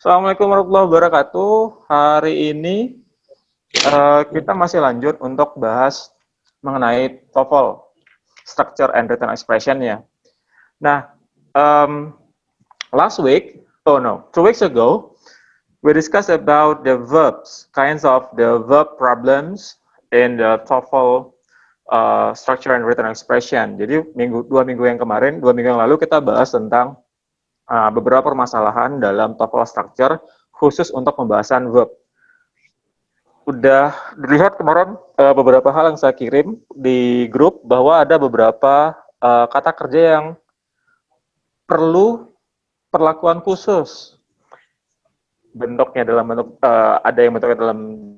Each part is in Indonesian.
Assalamualaikum warahmatullahi wabarakatuh. Hari ini kita masih lanjut untuk bahas mengenai TOEFL, Structure and Written Expression ya. Nah, last week, 2 weeks ago, we discussed about the verbs, kinds of the verb problems in the TOEFL Structure and Written Expression. Jadi 2 minggu yang kemarin, 2 minggu yang lalu kita bahas tentang beberapa permasalahan dalam TOEFL structure khusus untuk pembahasan verb. Udah dilihat kemarin beberapa hal yang saya kirim di grup bahwa ada beberapa kata kerja yang perlu perlakuan khusus. Bentuknya dalam bentuk ada yang bentuknya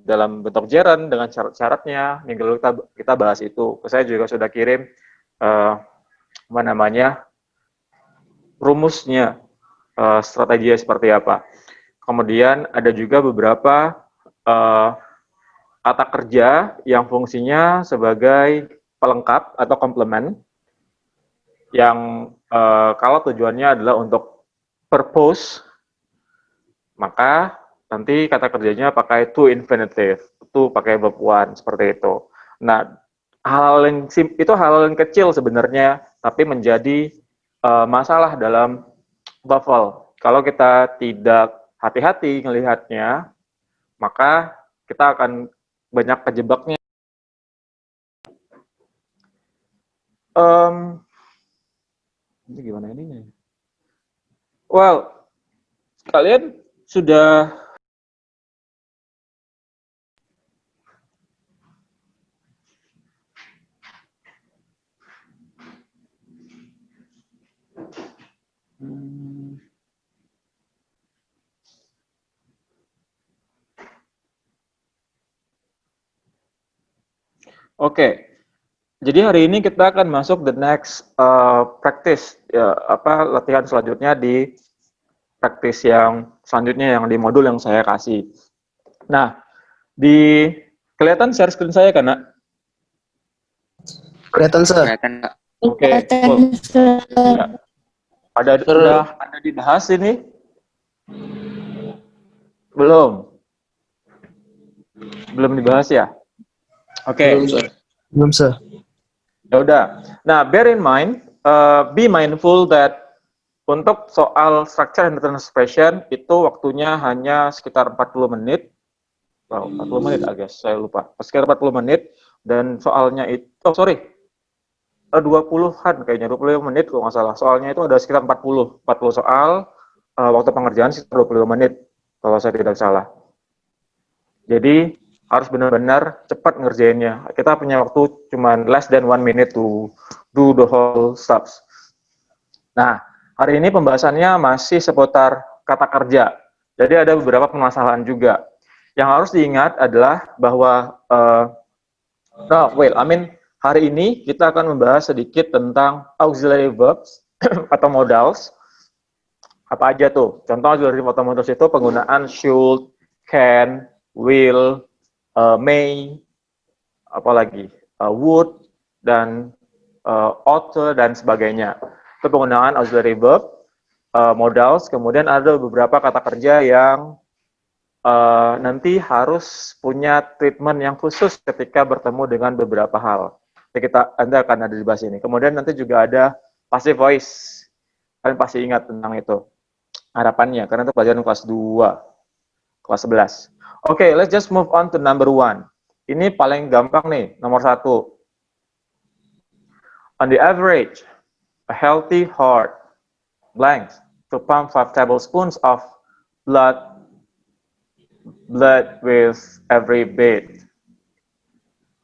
dalam bentuk gerund dengan syarat-syaratnya. Minggu lalu kita bahas itu. Saya juga sudah kirim rumusnya, strateginya seperti apa. Kemudian ada juga beberapa kata kerja yang fungsinya sebagai pelengkap atau komplement yang kalau tujuannya adalah untuk purpose, maka nanti kata kerjanya pakai to infinitive, to pakai verb one, seperti itu. Nah, itu hal yang kecil sebenarnya, tapi menjadi masalah dalam TOEFL. Kalau kita tidak hati-hati melihatnya, maka kita akan banyak kejebaknya. Ini gimana ininya? Well, kalian sudah Oke, jadi hari ini kita akan masuk the next practice, latihan selanjutnya di practice yang selanjutnya yang di modul yang saya kasih. Nah, kelihatan share screen saya kan, Nak? Kelihatan, Sir. Oke, cool. Ya. Udah ada dibahas ini? Belum dibahas ya? Oke. Belum, Sir. Ya udah. Nah, bear in mind, be mindful that untuk soal structure and written expression itu waktunya hanya sekitar 40 menit. Wow, 40 menit I guess, saya lupa. Sekitar 40 menit dan soalnya itu 20-an kayaknya, 25 menit kalau nggak salah. Soalnya itu ada sekitar 40 soal, waktu pengerjaan sekitar 25 menit kalau saya tidak salah. Jadi harus benar-benar cepat ngerjainnya. Kita punya waktu cuma less than 1 minute to do the whole steps. Nah, hari ini pembahasannya masih seputar kata kerja. Jadi ada beberapa permasalahan juga. Yang harus diingat adalah bahwa hari ini kita akan membahas sedikit tentang auxiliary verbs atau modals. Apa aja tuh? Contoh auxiliary verb atau modals itu penggunaan should, can, will, may, apalagi would, dan ought dan sebagainya. Itu penggunaan auxiliary verb, modals. Kemudian ada beberapa kata kerja yang nanti harus punya treatment yang khusus ketika bertemu dengan beberapa hal. Anda akan ada dibahas ini. Kemudian nanti juga ada passive voice. Kalian pasti ingat tentang itu. Harapannya, karena itu pelajaran kelas 2, kelas 11. Oke, let's just move on to number 1. Ini paling gampang nih, nomor 1. On the average, a healthy heart blanks to pump 5 tablespoons of blood with every beat.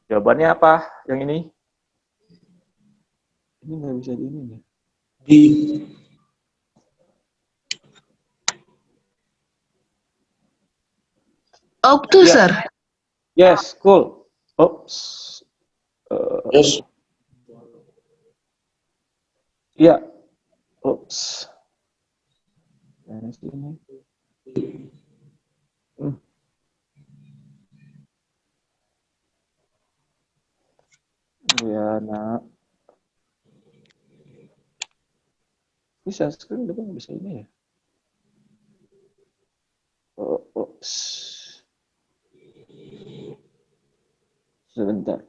Jawabannya apa yang ini? Ini nggak bisa di ini. Di Oktu, Sir. Yes, cool. Oops. Yes. Ya. Oops. Mana sih ini? Ya, nak. Bisa screen depan bisa ini ya? Oops. Sebentar.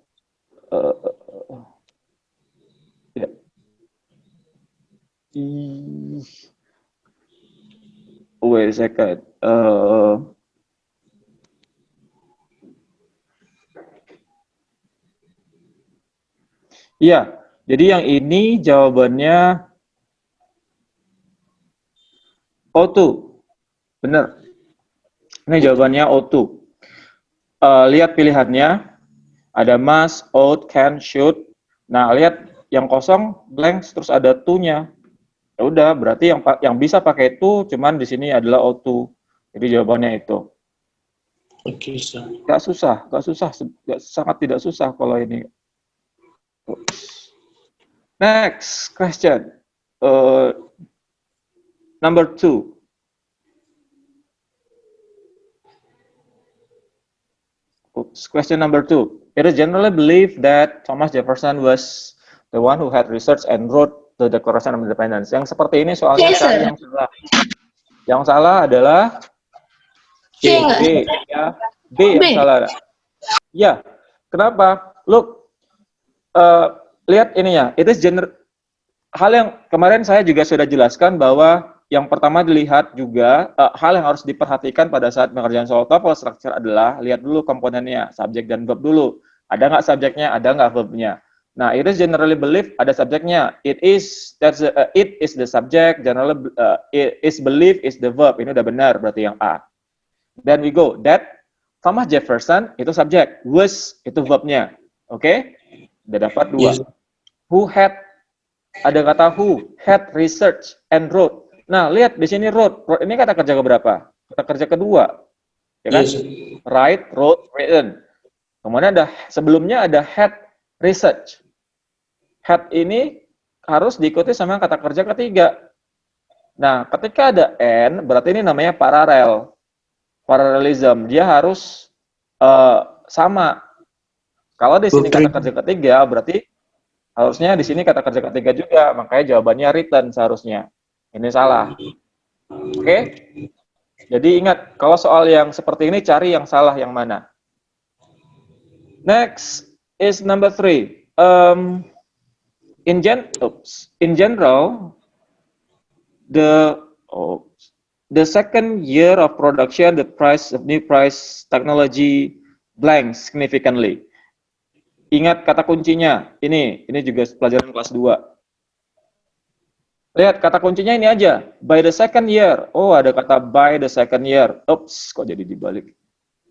Ya. Wait a second. Iya, jadi yang ini jawabannya O2. Benar. Ini jawabannya O2. Lihat pilihannya. Ada must, ought, can, should. Nah, lihat yang kosong blank terus ada to-nya. Ya udah, berarti yang bisa pakai to cuman di sini adalah O2. Jadi jawabannya itu. Oke, sir. Gak susah, sangat tidak susah kalau ini. Next question. Number 2. Question number 2. It is generally believed that Thomas Jefferson was the one who had researched and wrote the Declaration of Independence. Yang seperti ini soalnya cari yang salah. Yang salah adalah B. Ya, B yang salah. Ya, kenapa? Look, lihat ini ya. It is hal yang kemarin saya juga sudah jelaskan bahwa yang pertama dilihat juga hal yang harus diperhatikan pada saat pengerjaan soal TOEFL structure adalah lihat dulu komponennya, subjek dan verb dulu. Ada nggak subjeknya, ada nggak verbnya. Nah, it is generally believed ada subjeknya. It is the subject, generally it is believed is the verb. Ini udah benar berarti yang A. Then we go that Thomas Jefferson itu subjek, was itu verbnya. Oke? Udah dapat 2. Yes. Who had, ada kata who, had research and wrote. Nah, lihat di sini wrote. Wrote ini kata kerja keberapa? Kata kerja kedua. Ya kan? Yes. Write, wrote, written. Kemudian ada sebelumnya ada had research. Had ini harus diikuti sama kata kerja ketiga. Nah, ketika ada and, berarti ini namanya paralel. Parallelism. Dia harus sama. Kalau di sini kata kerja ketiga, berarti harusnya di sini kata kerja ketiga juga. Makanya jawabannya written seharusnya. Ini salah. Oke? Jadi ingat, kalau soal yang seperti ini, cari yang salah yang mana. Next is number 3. In general, the second year of production, the price of new price technology blank significantly. Ingat kata kuncinya. Ini juga pelajaran kelas 2. Lihat kata kuncinya ini aja. By the second year. Oh, ada kata by the second year. Oops, kok jadi dibalik.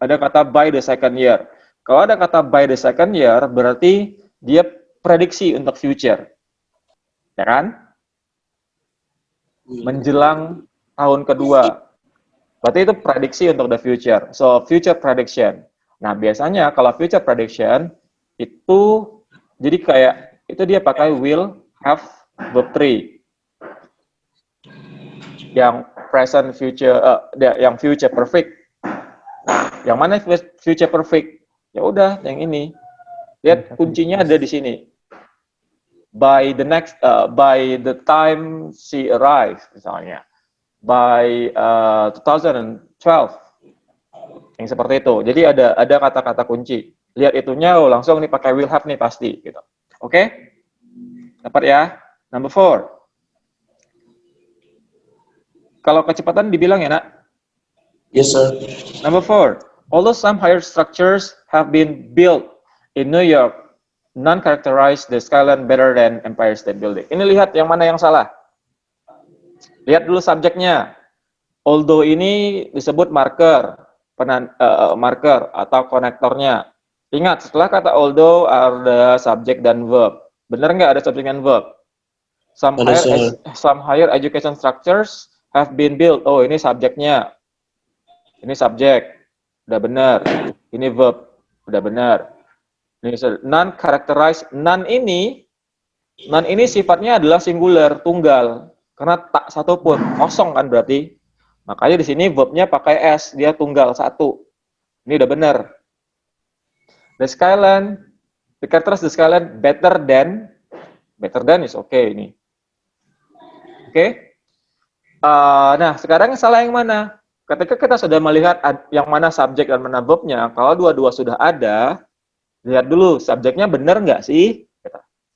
Ada kata by the second year. Kalau ada kata by the second year, berarti dia prediksi untuk future. Ya kan? Menjelang tahun kedua. Berarti itu prediksi untuk the future. So, future prediction. Nah, biasanya kalau future prediction, itu jadi kayak, itu dia pakai will, have, verb 3. Yang present, future, yang future perfect. Yang mana future perfect? Ya udah, yang ini. Lihat kuncinya ada di sini. By the time she arrived, misalnya. By 2012. Yang seperti itu. Jadi ada kata-kata kunci. Lihat itunya, langsung nih pakai will have nih pasti. Gitu. Oke? Dapat ya? Number 4. Kalau kecepatan dibilang ya, nak? Yes, sir. Number 4. Although some higher structures have been built in New York, none characterize the skyline better than Empire State Building. Ini lihat yang mana yang salah. Lihat dulu subjeknya. Although ini disebut marker, marker atau konektornya. Ingat, setelah kata although ada subjek dan verb. Benar nggak ada subjek dan verb? Some higher education structures have been built. Oh, ini subjeknya. Ini subjek. Udah benar. Ini verb. Udah benar. Ini none characterize. None ini sifatnya adalah singular, tunggal. Karena tak satu pun. Kosong kan berarti. Makanya di sini verbnya pakai S. Dia tunggal satu. Ini udah benar. The characterize the skyline better than is okay ini. Oke? Nah, sekarang salah yang mana? ketika kita sudah melihat yang mana subjek dan mana verbnya, kalau dua-dua sudah ada, lihat dulu subjeknya benar nggak sih?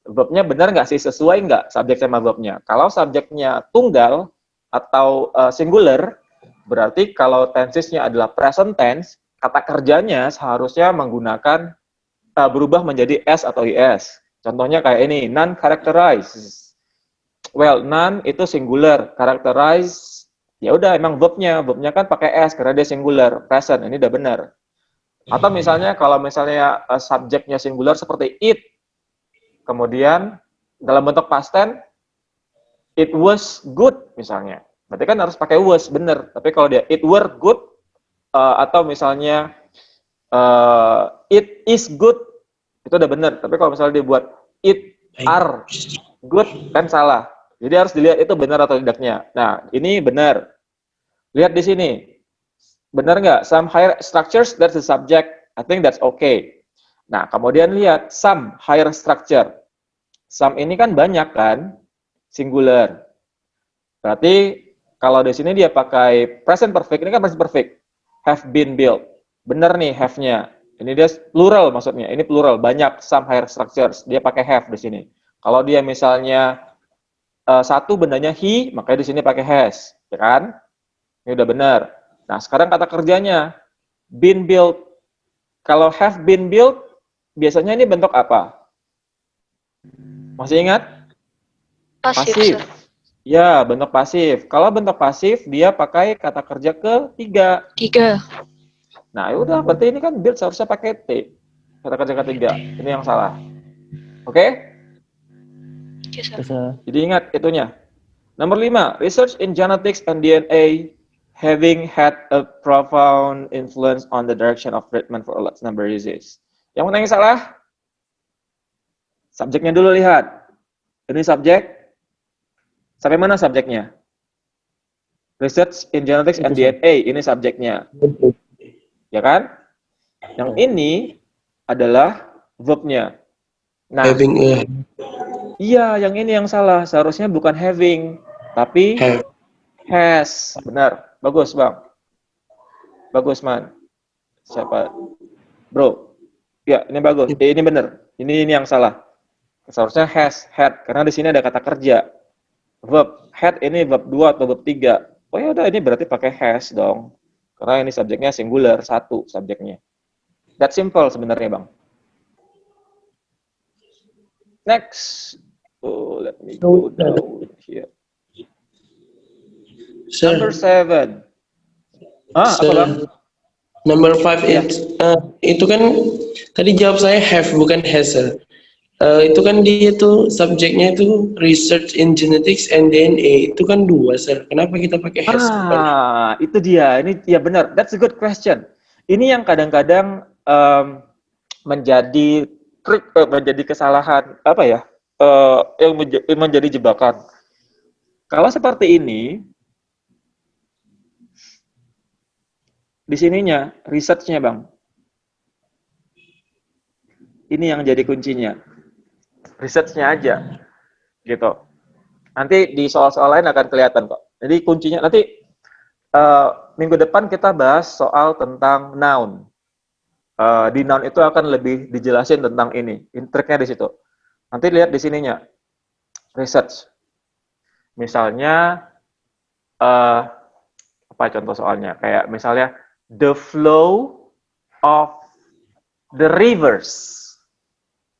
Verbnya benar nggak sih? Sesuai nggak subjek sama verbnya? Kalau subjeknya tunggal atau singular, berarti kalau tensesnya adalah present tense, kata kerjanya seharusnya menggunakan berubah menjadi S atau IS. Contohnya kayak ini, non-characterized. Well, none itu singular, characterize ya udah emang verbnya kan pakai s karena dia singular, present, ini udah benar. Atau misalnya kalau misalnya subjeknya singular seperti it, kemudian dalam bentuk past tense it was good misalnya, berarti kan harus pakai was, benar. Tapi kalau dia it were good atau misalnya it is good, itu udah benar. Tapi kalau misalnya dibuat it are good, kan salah. Jadi harus dilihat itu benar atau tidaknya. Nah, ini benar. Lihat di sini. Benar nggak? Some higher structures, that's the subject. I think that's okay. Nah, kemudian lihat some higher structure. Some ini kan banyak kan? Singular. Berarti kalau di sini dia pakai present perfect, ini kan present perfect. Have been built. Benar nih have-nya. Ini dia plural maksudnya. Ini plural, banyak some higher structures. Dia pakai have di sini. Kalau dia misalnya satu bendanya he, makanya di sini pakai has, ya kan? Ini udah benar. Nah, sekarang kata kerjanya been built. Kalau have been built, biasanya ini bentuk apa? Masih ingat? Pasif. Ya, bentuk pasif. Kalau bentuk pasif, dia pakai kata kerja ketiga. 3. Nah, udah, berarti ini kan build seharusnya pakai T. Kata kerja ketiga. Ini yang salah. Oke? Jadi ingat itunya. Nomor 5, research in genetics and DNA having had a profound influence on the direction of treatment for Alzheimer's disease. Yang mana yang salah? Subjeknya dulu lihat. Ini subjek. Sampai mana subjeknya? Research in genetics and DNA, ini subjeknya. Ya kan? Yang ini adalah verbnya. Nah, Having a iya, yang ini yang salah. Seharusnya bukan having, tapi have. has. Benar. Bagus, Bang. Bagus, Man. Siapa? Bro. Ya, ini bagus. Ini benar. Ini yang salah. Seharusnya has, had. Karena di sini ada kata kerja. Verb. Had ini verb 2 atau verb 3. Oh ya udah, ini berarti pakai has dong. Karena ini subjeknya singular, satu subjeknya. That simple sebenarnya, Bang. Next. Oh, let me go down here. Number 7. Apa Bang? Number 5 Ya. itu kan tadi jawab saya have bukan has, sir. Itu kan dia tuh subjeknya itu research in genetics and DNA, itu kan 2, sir. Kenapa kita pakai has? Itu dia. Ini ya benar. That's a good question. Ini yang kadang-kadang menjadi trik, menjadi kesalahan apa ya? Yang menjadi jebakan. Kalau seperti ini, di sininya research-nya, Bang. Ini yang jadi kuncinya. Research-nya aja. Gitu. Nanti di soal-soal lain akan kelihatan kok. Jadi kuncinya nanti minggu depan kita bahas soal tentang noun. Di noun itu akan lebih dijelasin tentang ini. Triknya di situ. Nanti lihat di sininya. Research. Misalnya apa contoh soalnya? Kayak misalnya the flow of the rivers.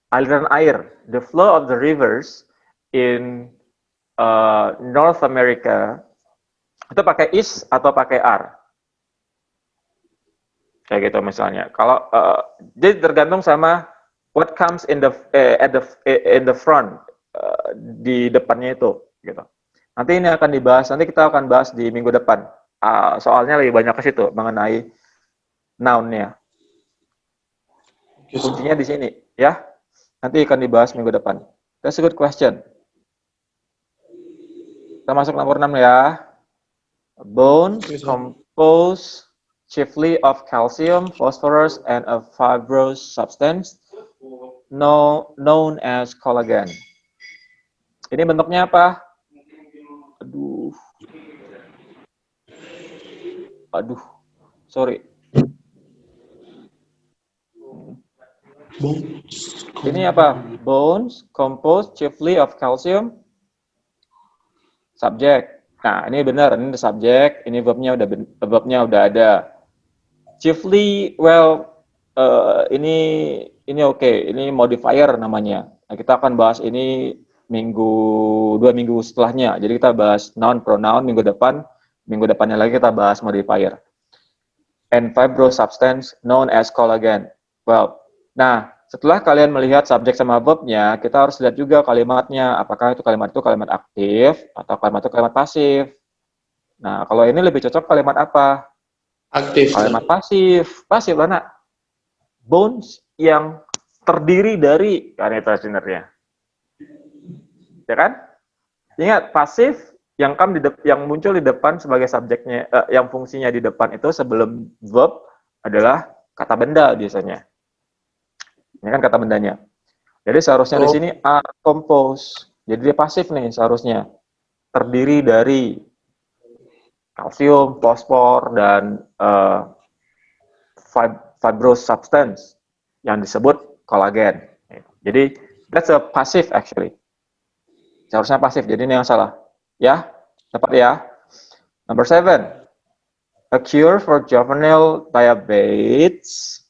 Aliran air. The flow of the rivers in North America itu pakai is atau pakai are, kayak gitu misalnya. Kalau jadi tergantung sama what comes in the in the front, di depannya itu, gitu. Nanti ini akan dibahas. Nanti kita akan bahas di minggu depan. Soalnya lebih banyak ke situ mengenai noun-nya. Kuncinya di sini, ya. Nanti akan dibahas minggu depan. That's a good question. Kita masuk nomor 6 ya. Bone composed chiefly of calcium, phosphorus, and a fibrous substance known as collagen. Ini bentuknya apa? Aduh. Aduh, sorry. Ini apa? Bones composed chiefly of calcium. Subject. Nah, ini benar, ini subject, ini verbnya udah ada. Chiefly, well, ini oke, ini modifier namanya. Nah, kita akan bahas ini 2 minggu setelahnya. Jadi kita bahas noun pronoun minggu depannya lagi kita bahas modifier. And fibrous substance known as collagen. Well, nah, setelah kalian melihat subjek sama verbnya, kita harus lihat juga kalimatnya. Apakah itu kalimat aktif atau kalimat itu kalimat pasif. Nah, kalau ini lebih cocok kalimat apa? Aktif. Kalimat pasif. Pasif mana? Bones yang terdiri dari, kan itu sebenarnya. Ya kan? Ingat, pasif yang muncul di depan sebagai subjeknya, yang fungsinya di depan itu sebelum verb adalah kata benda biasanya. Ini kan kata bendanya. Jadi seharusnya di sini are composed. Jadi dia pasif nih seharusnya. Terdiri dari kalsium, fosfor, dan fibrous substance yang disebut kolagen. Jadi that's a passive actually. Seharusnya pasif. Jadi ini yang salah. Ya, tepat ya. Number 7. A cure for juvenile diabetes.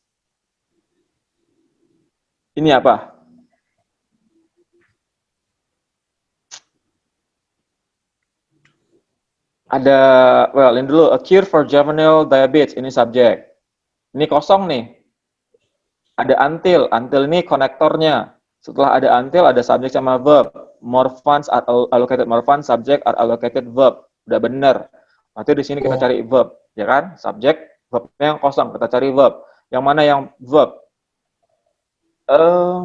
Ini apa? Ada, well, ini dulu, a cure for juvenile diabetes, ini subjek. Ini kosong nih. Ada until ini konektornya. Setelah ada until, ada subjek sama verb. More funds are allocated, more funds, subject are allocated verb. Udah bener. Nanti di sini kita cari verb, ya kan? Subjek, verbnya yang kosong, kita cari verb. Yang mana yang verb? A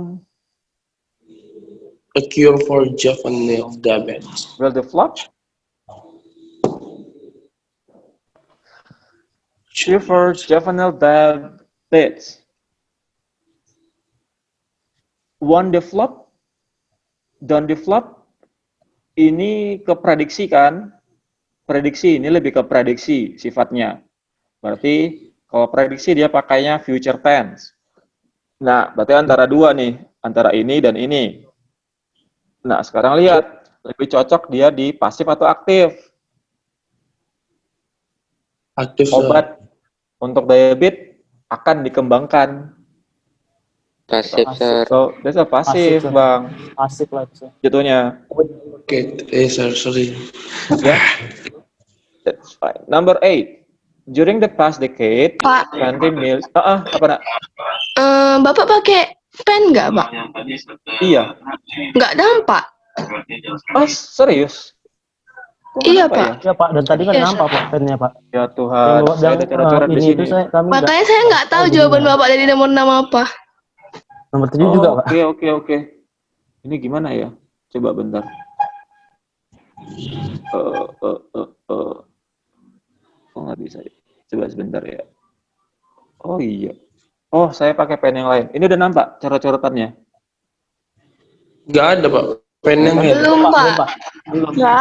cure for juvenile diabetes. Will develop. Cure for juvenile diabetes. One develop, don't develop. Ini ke prediksi kan? Prediksi, ini lebih ke prediksi sifatnya. Berarti kalau prediksi dia pakainya future tense. Nah, berarti antara dua nih, antara ini dan ini. Nah, sekarang lihat, lebih cocok dia di pasif atau aktif. Aktif. Obat untuk diabetes akan dikembangkan. Pasif, sir. So, that's a pasif, Bang. Pasif lah itu. Jatuhnya. Oke, sorry. Ya. That's fine. Number 8. During the past decade, Pak. 20 million. Apa nak? Bapak pakai pen nggak, Pak? Iya. Nggak nampak. Oh, serius? Kok Iya, kenapa Pak. ya? Iya Pak, dan tadi kan Yes. nampak Pak pennya Pak. Ya Tuhan, saya ada coret-coret di ini sini. itu kami Makanya saya nggak tahu jawaban Bapak dari nomor 6 apa. nomor 7 juga Pak. Oke. Ini gimana ya? Coba bentar. Oh, nggak bisa. Coba sebentar ya. Oh iya. Oh, saya pakai pen yang lain. Ini udah nampak coret-coretannya? Nggak ada, Pak. Pennya nggak ada. Belum, Pak. Nggak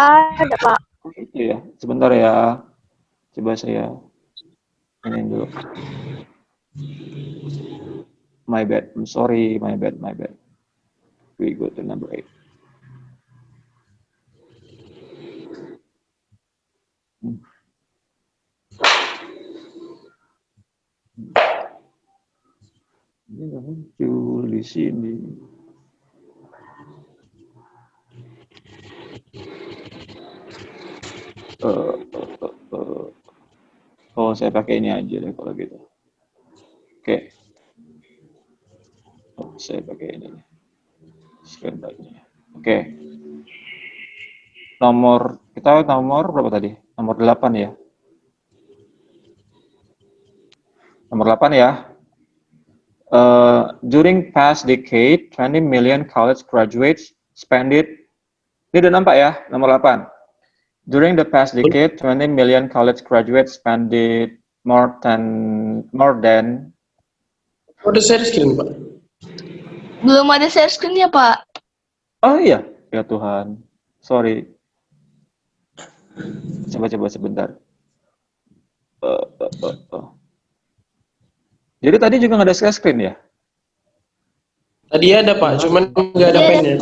ada, Pak. Oh, gitu ya. Sebentar ya. Coba saya ini dulu. My bad. I'm sorry. My bad. We go to number 8. Ini nggak muncul di sini. Oh, saya pakai ini aja deh kalau gitu. Oke. Oh, saya pakai ini. Standarnya. Oke. Kita nomor berapa tadi? Nomor 8 ya. Nomor 8 ya. During past decade, 20 million college graduates spend it. Ini udah nampak ya, nomor 8. During the past decade, 20 million college graduates spend it more than. Ada share screen, Pak. Belum ada share screen-nya, Pak. Oh iya, ya Tuhan. Sorry. Coba sebentar. Jadi tadi juga nggak ada share screen ya? Tadi ada Pak, cuman nggak ada pennya.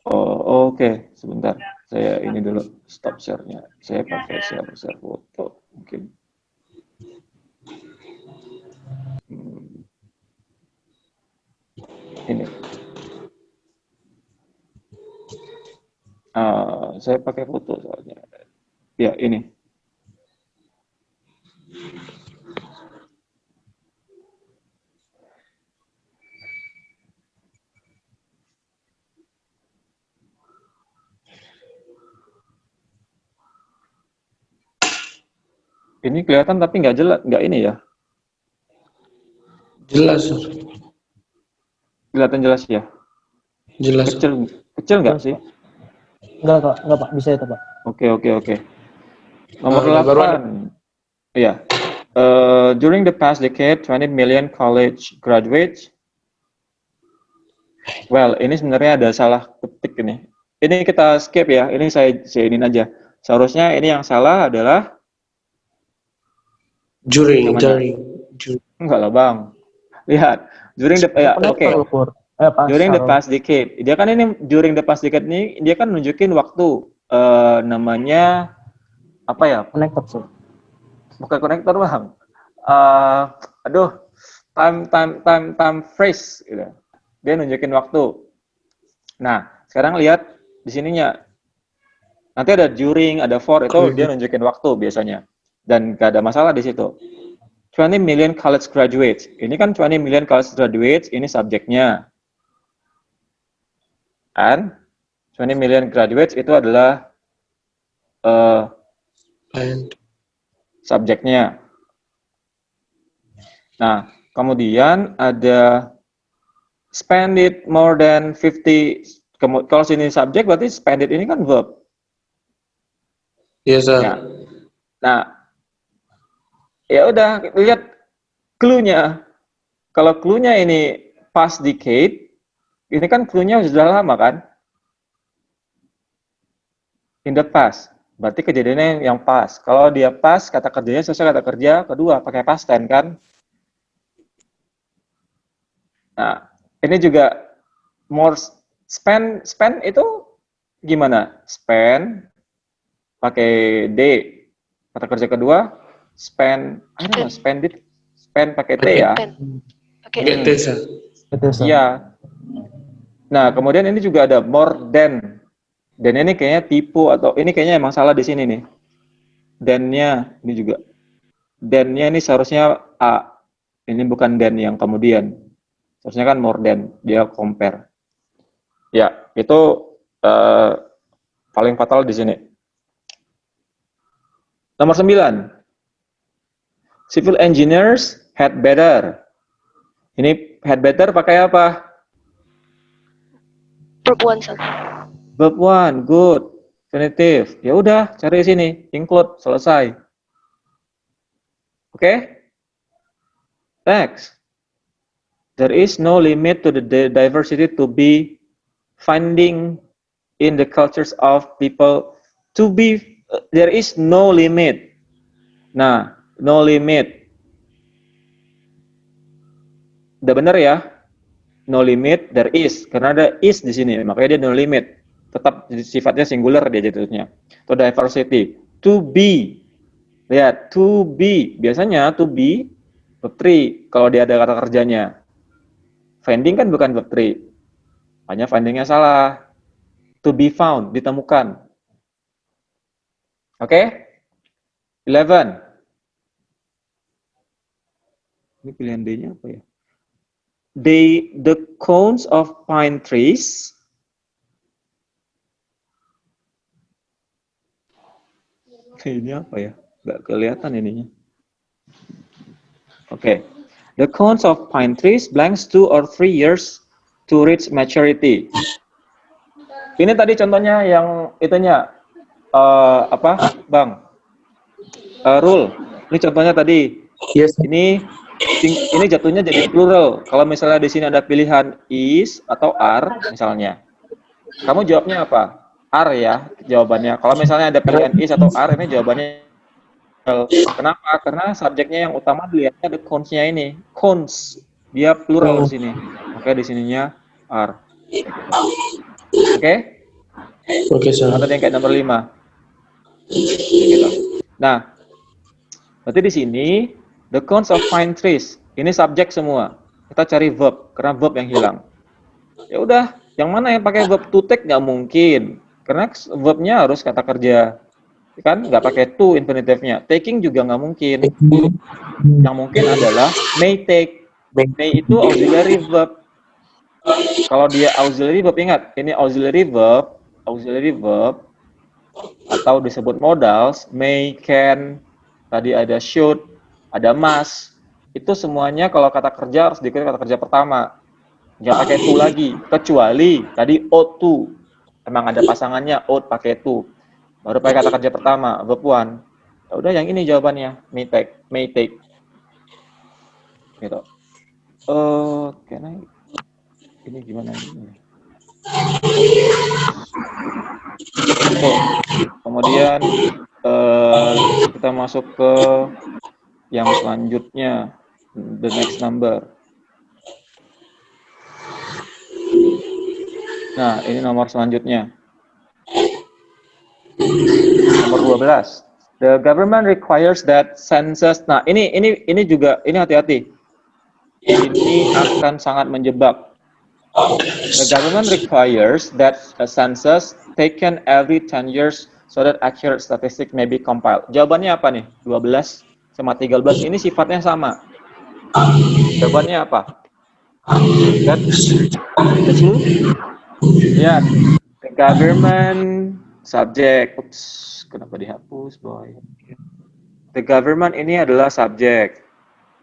Oh, oke. Sebentar. Saya ini dulu stop share-nya. Saya pakai share foto mungkin. Ini. Saya pakai foto soalnya. Ya, ini. Ini kelihatan tapi nggak jelas, nggak ini ya? Jelas, Sir. Kelihatan jelas ya? Jelas. Kecil nggak sih? Enggak Pak, bisa itu Pak. Oke. Nomor baru ada. 8. Iya. During the past decade, 20 million college graduates. Well, ini sebenarnya ada salah ketik ini. Ini kita skip ya. Ini saya ini aja. Seharusnya ini yang salah adalah During. enggak lah Bang. Lihat. During the during the past decade. Dia kan ini during the past decade ini dia kan nunjukin waktu namanya apa ya? Konektor sih. Bukan konektor Bang. Time phrase gitu. Dia nunjukin waktu. Nah, sekarang lihat di sininya. Nanti ada during, ada for, itu dia nunjukin waktu biasanya. Dan gak ada masalah di situ. 20 million college graduates. Ini kan 20 million college graduates, ini subjeknya. And 20 million graduates itu adalah subjeknya. Nah, kemudian ada spend it more than 50. Kalau sini subjek berarti spend it ini kan verb. Yes, Sir. Ya. Nah, ya udah lihat clue-nya. Kalau clue-nya ini past decade, ini kan clue-nya sudah lama kan? In the past. Berarti kejadiannya yang past. Kalau dia past, kata kerjanya sesuai kata kerja kedua pakai past tense kan? Nah, ini juga more spend itu gimana? Spend pakai D. Kata kerja kedua spend pakai T ya. Pakai Pakai T, Sir. Iya. Nah, kemudian ini juga ada more than. Dan ini kayaknya tipu atau ini kayaknya emang salah di sini nih. Dan-nya ini juga. Dan-nya ini seharusnya A. Ini bukan dan yang kemudian. Seharusnya kan more than, dia compare. Ya, itu paling fatal di sini. Nomor 9. Civil engineers had better. Ini had better pakai apa? Verb 1, Sir. Verb 1, good. Infinitive. Ya udah, cari sini, include, selesai. Oke? Next. There is no limit to the diversity to be finding in the cultures of people to be, there is no limit. Nah, no limit. Udah bener ya? No limit, there is. Karena ada is di sini, makanya dia no limit. Tetap sifatnya singular dia jatuhnya. To diversity. To be. Lihat, to be. Biasanya to be verb 3 kalau dia ada kata kerjanya. Finding kan bukan verb 3. Hanya findingnya salah. To be found, ditemukan. Oke? 11. Ini pilihan D-nya apa ya? The cones of pine trees ini apa ya? Nggak kelihatan ininya. Oke. The cones of pine trees blanks 2 or 3 years to reach maturity. Ini tadi contohnya yang itunya apa, Bang? Rule. Ini contohnya tadi. Yes. Ini jatuhnya jadi plural. Kalau misalnya di sini ada pilihan is atau are misalnya. Kamu jawabnya apa? Are ya jawabannya. Kalau misalnya ada pilihan is atau are, ini jawabannya Kenapa? Karena subjeknya yang utama dilihatnya the cons-nya ini. Cons. Dia plural di sini. Oke, di sininya are. Oke? Oke, sir. Atau yang kayak nomor 5. Gitu. Nah, berarti di sini the cons of pine trees. Ini subjek semua. Kita cari verb karena verb yang hilang. Ya udah, yang mana yang pakai verb to take nggak mungkin. Karena verbnya harus kata kerja. Kan nggak pakai to infinitive-nya. Taking juga nggak mungkin. Yang mungkin adalah may take. May itu auxiliary verb. Kalau dia auxiliary verb, ingat, ini auxiliary verb atau disebut modals, may, can, tadi ada should, ada must. Itu semuanya kalau kata kerja harus diikuti kata kerja pertama. Nggak pakai to lagi, kecuali tadi ought to. Emang ada pasangannya ought pakai to. Baru pakai kata kerja pertama, verb one. Ya udah, yang ini jawabannya, may take, gitu. Ini gimana ini? Oke. Kemudian kita masuk ke yang selanjutnya, the next number. Nah, ini nomor selanjutnya. Nomor 12. The government requires that census. Nah, ini juga, ini hati-hati. Ini akan sangat menjebak. The government requires that a census taken every 10 years so that accurate statistics may be compiled. Jawabannya apa nih? 12 sama 13 ini sifatnya sama. Jawabannya apa? Ya, the government subject. Oops, kenapa dihapus, boy? The government ini adalah subjek.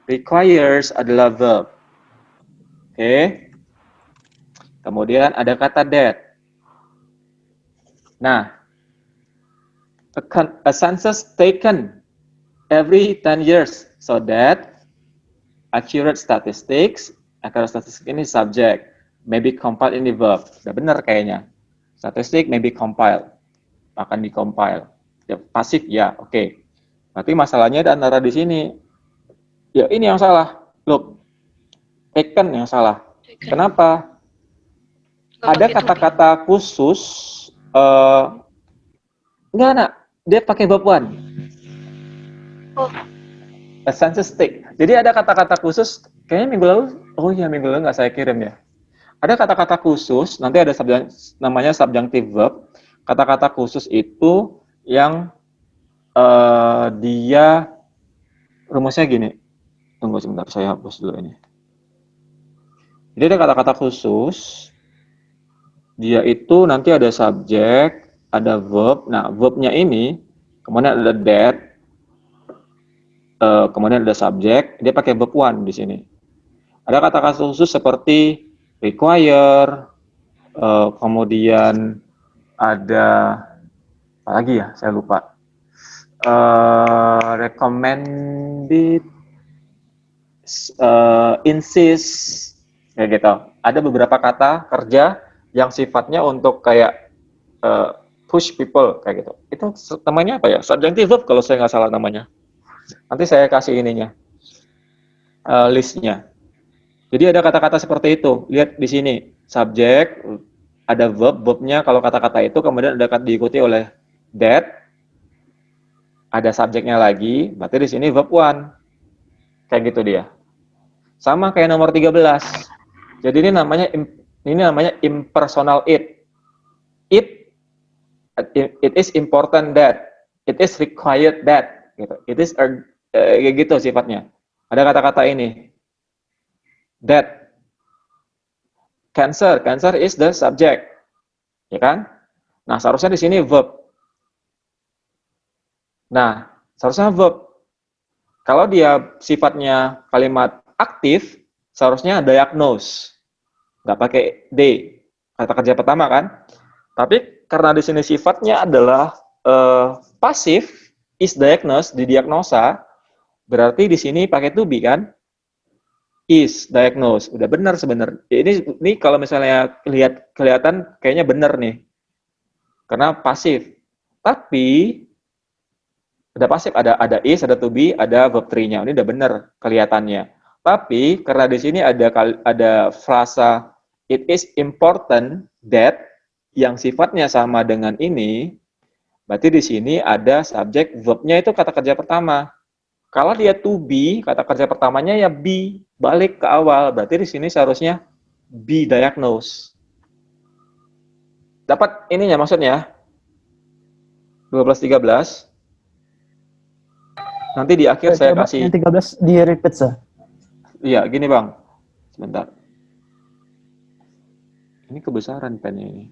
Requires adalah verb. Oke. Kemudian ada kata that. Nah, a census taken every 10 years so that accurate statistics ini subject, maybe compiled ini verb. Udah benar kayaknya. Statistic maybe compiled. Akan di-compile. Ya, pasif ya, oke. Berarti masalahnya ada antara di sini. Ya, ini yang salah. Look. Taken yang salah. Kenapa? Ada kata-kata khusus, enggak, nak, dia pakai verb one. A census take. Jadi ada kata-kata khusus, kayaknya minggu lalu nggak saya kirim ya. Ada kata-kata khusus, nanti ada namanya subjunctive verb. Kata-kata khusus itu yang dia rumusnya gini. Tunggu sebentar, saya hapus dulu ini. Jadi ada kata-kata khusus. Dia itu nanti ada subjek, ada verb. Nah, verbnya ini, kemudian ada that, kemudian ada subjek. Dia pakai verb one di sini. Ada kata-kata khusus seperti require, kemudian ada apa lagi ya? Saya lupa. Recommended, insist, kayak gitu. Ada beberapa kata kerja yang sifatnya untuk kayak push people kayak gitu. Itu namanya apa ya? Subjunctive verb kalau saya nggak salah namanya. Nanti saya kasih ininya, listnya. Jadi ada kata-kata seperti itu. Lihat di sini, subjek, ada verbnya kalau kata-kata itu, kemudian ada diikuti oleh that, ada subjeknya lagi, berarti di sini verb one. Kayak gitu dia. Sama kayak nomor 13. Jadi ini namanya impersonal it. It is important that, it is required that, gitu. It is gitu sifatnya. Ada kata-kata ini. That. Cancer is the subject. Ya kan? Nah, seharusnya di sini verb. Nah, seharusnya verb. Kalau dia sifatnya kalimat aktif, seharusnya diagnose. Nggak pakai D. Kata kerja pertama kan? Tapi karena di sini sifatnya adalah pasif, is diagnosed, didiagnosa, berarti di sini pakai to be kan? Is diagnosed. Udah benar sebenarnya. Ini kalau misalnya kelihatan kayaknya benar nih. Karena pasif. Tapi Ada pasif, ada is, ada to be, ada verb 3-nya. Ini udah bener kelihatannya. Tapi karena di sini ada frasa it is important that yang sifatnya sama dengan ini, berarti di sini ada subjek verb-nya itu kata kerja pertama. Kalau dia to be, kata kerja pertamanya ya be, balik ke awal. Berarti di sini seharusnya be diagnosed. Dapat ininya maksudnya? 12-13. Nanti di akhir saya Coba kasih. yang 13 di repeat, sir. Iya, gini Bang. Sebentar. Ini kebesaran pennya ini.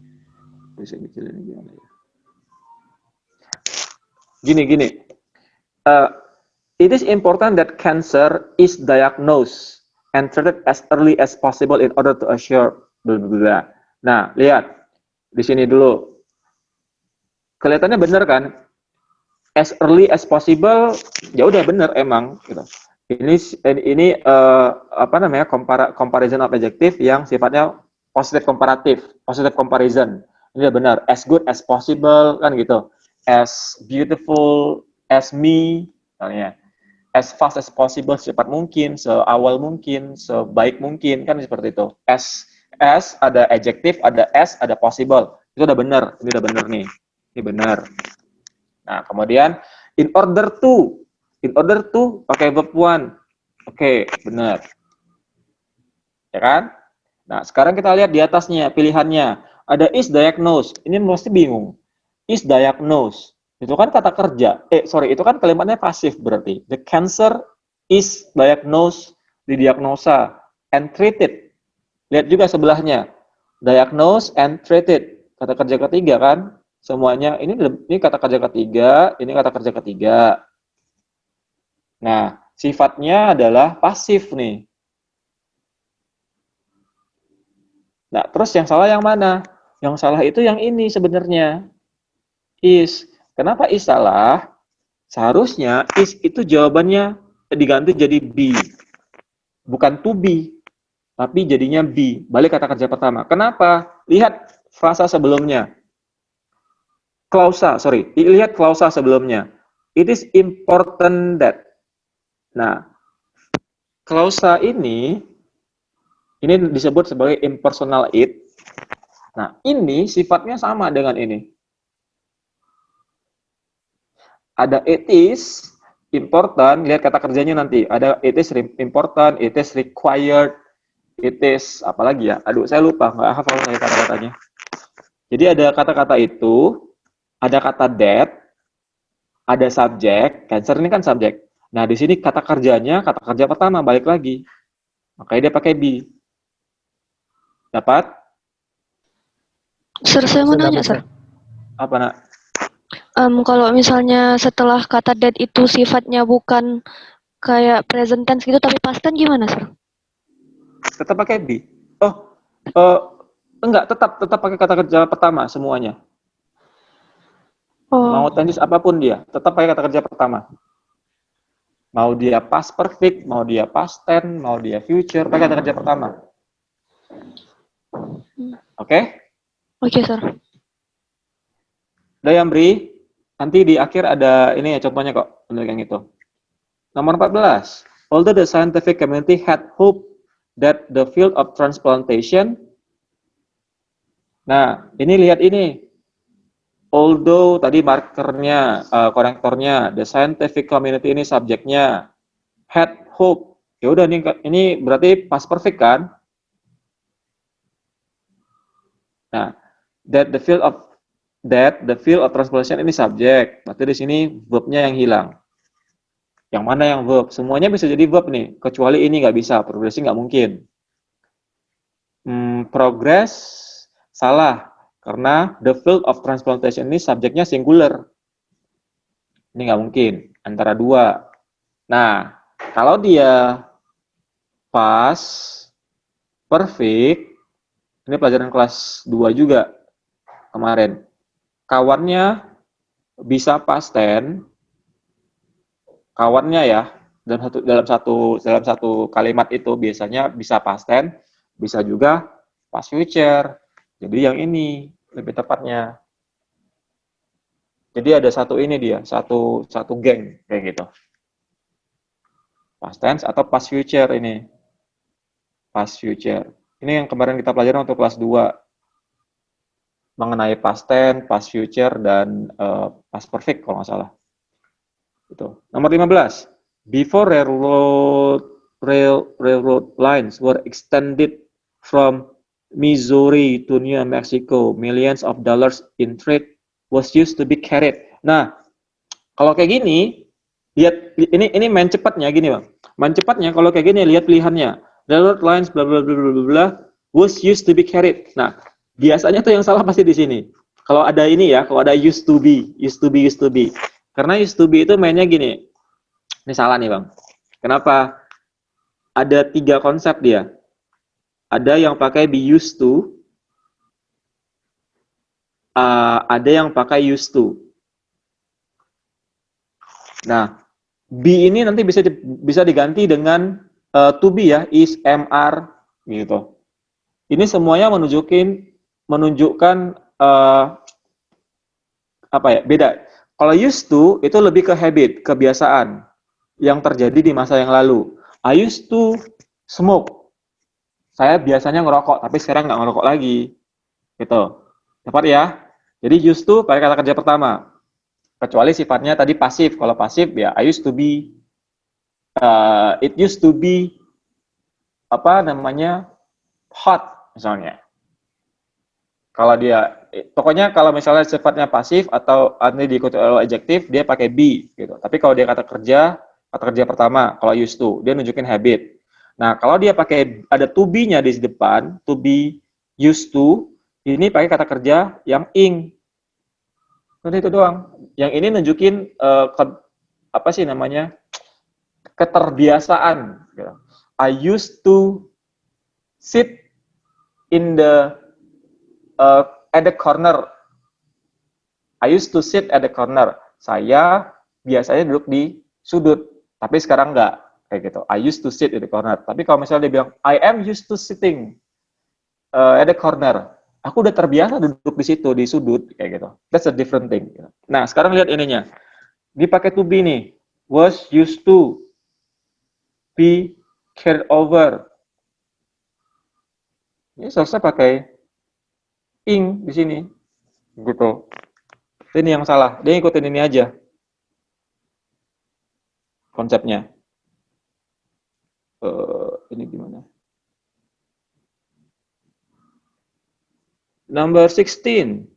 Bisa kecilin gimana ya? Gini. It is important that cancer is diagnosed and treated as early as possible in order to assure blah, blah, blah. Nah, lihat. Di sini dulu. Kelihatannya benar kan? As early as possible, ya udah benar emang gitu. Ini apa namanya? Comparison of adjective yang sifatnya positive comparative, positive comparison. Ini udah benar. As good as possible kan gitu. As beautiful as me, misalnya. As fast as possible, secepat mungkin, seawal mungkin, sebaik mungkin, kan seperti itu. As ada adjective, ada as, ada possible. Itu udah benar. Ini udah benar nih. Ini benar. Nah, kemudian in order to pakai verb one. Oke, benar. Ya kan? Nah, sekarang kita lihat di atasnya pilihannya. Ada is diagnosed. Ini mesti bingung. Is diagnosed. Itu kan kata kerja. Itu kan kalimatnya pasif berarti. The cancer is diagnosed, didiagnosa, and treated. Lihat juga sebelahnya. Diagnosed and treated. Kata kerja ketiga kan? Semuanya ini kata kerja ketiga, ini kata kerja ketiga. Nah, sifatnya adalah pasif nih. Nah, terus yang salah yang mana? Yang salah itu yang ini sebenarnya. Is. Kenapa is salah? Seharusnya is itu jawabannya diganti jadi be. Bukan to be, tapi jadinya be. Balik kata kerja pertama. Kenapa? Lihat frasa sebelumnya. Lihat klausa sebelumnya. It is important that. Nah, klausa ini disebut sebagai impersonal it. Nah, ini sifatnya sama dengan ini. Ada it is important, lihat kata kerjanya nanti. Ada it is important, it is required, it is apalagi ya? Aduh, saya lupa, nggak hafal saya kata-katanya. Jadi ada kata-kata itu, ada kata that, ada subjek, cancer ini kan subjek. Nah, di sini kata kerjanya, kata kerja pertama, balik lagi. Makanya dia pakai be. Dapat? Sir, saya mau nanya, Sir. Apa, Nak? Kalau misalnya setelah kata that itu sifatnya bukan kayak present tense gitu, tapi past tense gimana, Sir? Tetap pakai be. Enggak, tetap pakai kata kerja pertama semuanya. Mau tense apapun dia, tetap pakai kata kerja pertama. Mau dia past perfect, mau dia past tense, mau dia future, pakai kata kerja pertama. Oke? Oke, Sir. Udah yang beri, nanti di akhir ada ini ya contohnya kok, untuk yang itu. Nomor 14. Although the scientific community had hope that the field of transplantation. Nah, ini lihat ini. Although tadi markernya, konektornya, the scientific community ini subjeknya, had hope. Ya udah ini berarti past perfect kan? Nah, the field of transplantation ini subjek. Berarti di sini verbnya yang hilang. Yang mana yang verb? Semuanya bisa jadi verb nih, kecuali ini nggak bisa. Progressing nggak mungkin. Progress salah. Karena the field of transplantation ini subjeknya singular. Ini nggak mungkin. Antara dua. Nah, kalau dia past perfect, ini pelajaran kelas 2 juga kemarin. Kawannya bisa past tense. Kawannya ya, dalam satu kalimat itu biasanya bisa past tense, bisa juga past future. Jadi yang ini lebih tepatnya. Jadi ada satu ini dia, satu geng kayak gitu. Past tense atau past future ini. Past future. Ini yang kemarin kita pelajari untuk kelas 2. Mengenai past tense, past future, dan past perfect kalau nggak salah. Itu. Nomor 15. Before railroad lines were extended from Missouri to New Mexico, millions of dollars in trade was used to be carried. Nah, kalau kayak gini, lihat ini main cepatnya gini, Bang. Main cepatnya kalau kayak gini lihat pilihannya. Railroad lines bla bla bla bla bla was used to be carried. Nah, biasanya tuh yang salah pasti di sini. Kalau ada ini ya, kalau ada used to be. Karena used to be itu mainnya gini. Ini salah nih, Bang. Kenapa? Ada 3 konsep dia. Ada yang pakai be used to, ada yang pakai used to. Nah, be ini nanti bisa diganti dengan to be ya, is, MR gitu. Ini semuanya menunjukkan apa ya? Beda. Kalau used to itu lebih ke habit, kebiasaan yang terjadi di masa yang lalu. I used to smoke. Saya biasanya ngerokok, tapi sekarang nggak ngerokok lagi. Gitu. Tepat ya? Jadi used to pakai kata kerja pertama. Kecuali sifatnya tadi pasif. Kalau pasif ya I used to be, it used to be apa namanya hot misalnya. Kalau dia, pokoknya kalau misalnya sifatnya pasif atau nanti diikuti oleh adjektif, dia pakai be gitu. Tapi kalau dia kata kerja pertama, kalau used to, dia nunjukin habit. Nah, kalau dia pakai ada to be-nya di depan, to be used to, ini pakai kata kerja yang ing. Udah itu doang. Yang ini nunjukin apa sih namanya? Keterbiasaan. Gitu. I used to sit in the at the corner. I used to sit at the corner. Saya biasanya duduk di sudut, tapi sekarang enggak kayak gitu. I used to sit at the corner. Tapi kalau misalnya dia bilang I am used to sitting at the corner. Aku udah terbiasa duduk di situ di sudut kayak gitu. That's a different thing. Nah, sekarang lihat ininya. Dipakai to be nih. Was used to be carried over. Ini seharusnya pakai ing di sini. Gitu. Ini yang salah. Dia ikutin ini aja. Konsepnya. Ini gimana? Number 16.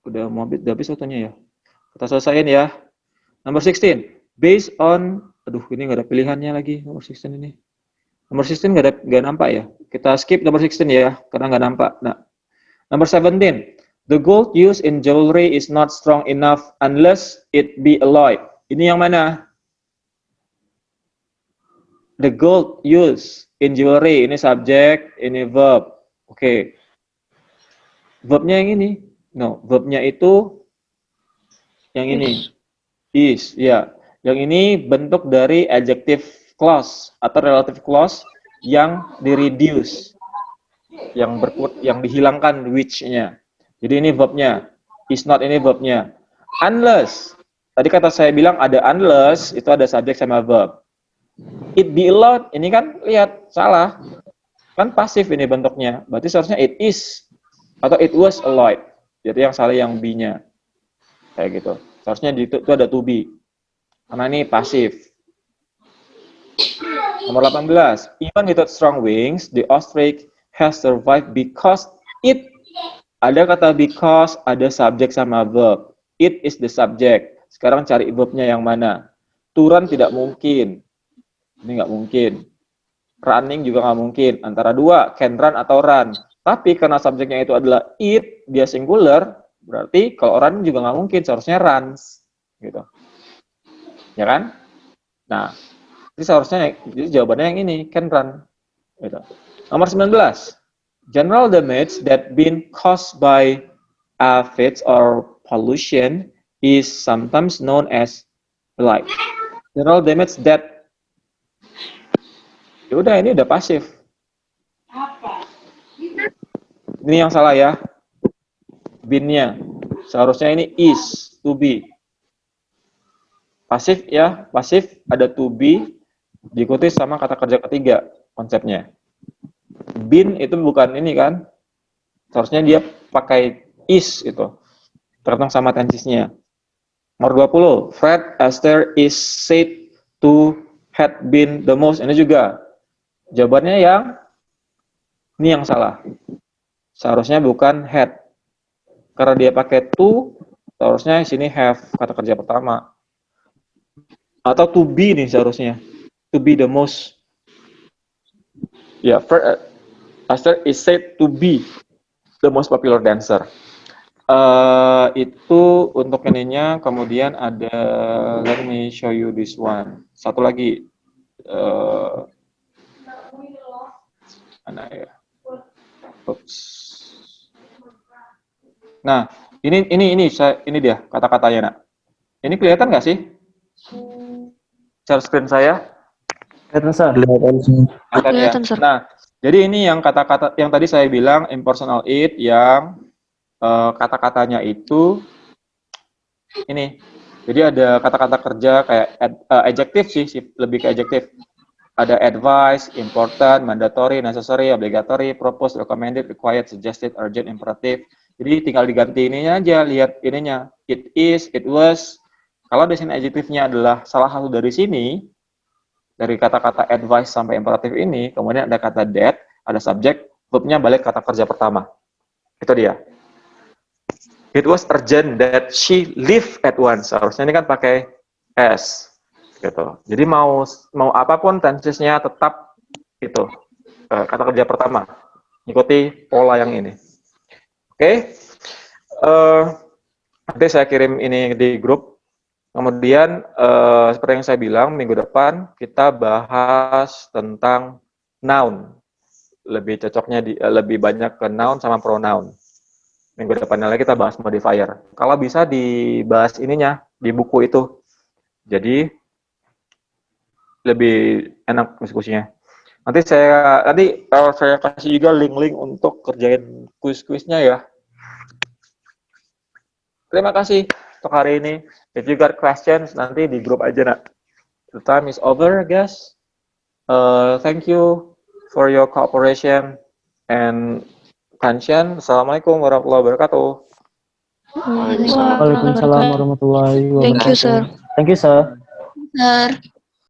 Udah habis waktunya ya. Kita selesaiin ya. Number 16. Based on, aduh ini nggak ada pilihannya lagi nomor 16 ini. Nomor 16 nggak nampak ya. Kita skip nomor 16 ya, karena nggak nampak. Nah, number 17. The gold used in jewelry is not strong enough unless it be alloyed. Ini yang mana? The gold used in jewelry, ini subjek, ini verb. Oke. Verbnya yang ini. No, verbnya itu yang ini. Is, ya. Yang ini bentuk dari adjective clause atau relative clause yang di-reduce. Yang dihilangkan which-nya. Jadi ini verbnya. Is not ini verbnya. Unless. Tadi kata saya bilang ada unless, itu ada subjek sama verb. It be allowed, ini kan lihat, salah. Kan pasif ini bentuknya. Berarti seharusnya it is. Atau it was allowed. Jadi yang salah yang be-nya. Kayak gitu. Seharusnya itu ada to be. Karena ini pasif. Nomor 18. Even without strong wings, the ostrich has survived because it. Ada kata because, ada subjek sama verb. It is the subject. Sekarang cari verbnya yang mana. To run tidak mungkin. Ini nggak mungkin. Running juga nggak mungkin. Antara dua, can run atau run. Tapi karena subjeknya itu adalah it, dia singular, berarti kalau run juga nggak mungkin. Seharusnya runs. Gitu. Ya kan? Nah, jadi seharusnya jadi jawabannya yang ini, can run. Gitu. Nomor 19. General damage that been caused by aphids or pollution is sometimes known as like. General damage that. Ya udah, ini udah pasif. Ini yang salah ya. Been-nya. Seharusnya ini is, to be. Pasif ya, pasif ada to be, diikuti sama kata kerja ketiga konsepnya. Been itu bukan ini kan, seharusnya dia pakai is gitu, tergantung sama tensisnya. Nomor 20, Fred Astaire is said to had been the most. Ini juga jawabannya ini yang salah. Seharusnya bukan had. Karena dia pakai to, seharusnya di sini have kata kerja pertama. Atau to be nih seharusnya. To be the most. Ya, Fred Astaire is said to be the most popular dancer. Itu untuk ininya. Kemudian ada, let me show you this one. Satu lagi. Mana ya? Oops. Nah, ini dia kata-katanya, Nak. Ini kelihatan nggak sih? Share screen saya. Kelihatan, Sir. Kelihatan ya. Kelihatan, Sir. Nah, jadi ini yang kata-kata yang tadi saya bilang impersonal it yang kata-katanya itu ini. Jadi ada kata-kata kerja kayak adjective sih, lebih ke adjective. Ada advice, important, mandatory, necessary, obligatory, proposed, recommended, required, suggested, urgent, imperative. Jadi tinggal diganti ininya aja, lihat ininya. It is, it was. Kalau di sini adjektifnya adalah salah satu dari sini, dari kata-kata advice sampai imperative ini, kemudian ada kata that, ada subjek, verbnya balik kata kerja pertama. Itu dia. It was urgent that she leave at once. Harusnya ini kan pakai as, gitu. Jadi mau apapun tensesnya tetap itu kata kerja pertama. Ikuti pola yang ini. Oke. Nanti saya kirim ini di grup. Kemudian seperti yang saya bilang minggu depan kita bahas tentang noun. Lebih cocoknya lebih banyak ke noun sama pronoun. Minggu depannya lagi kita bahas modifier. Kalau bisa dibahas ininya di buku itu. Jadi lebih enak diskusinya. Nanti saya kasih juga link-link untuk kerjain kuis-kuisnya ya. Terima kasih untuk hari ini. If you got questions nanti di grup aja, Nak. The time is over, guys. Thank you for your cooperation and attention. Assalamualaikum warahmatullahi wabarakatuh. Waalaikumsalam warahmatullahi wabarakatuh. Thank you, Sir. Thank you, Sir. Sir.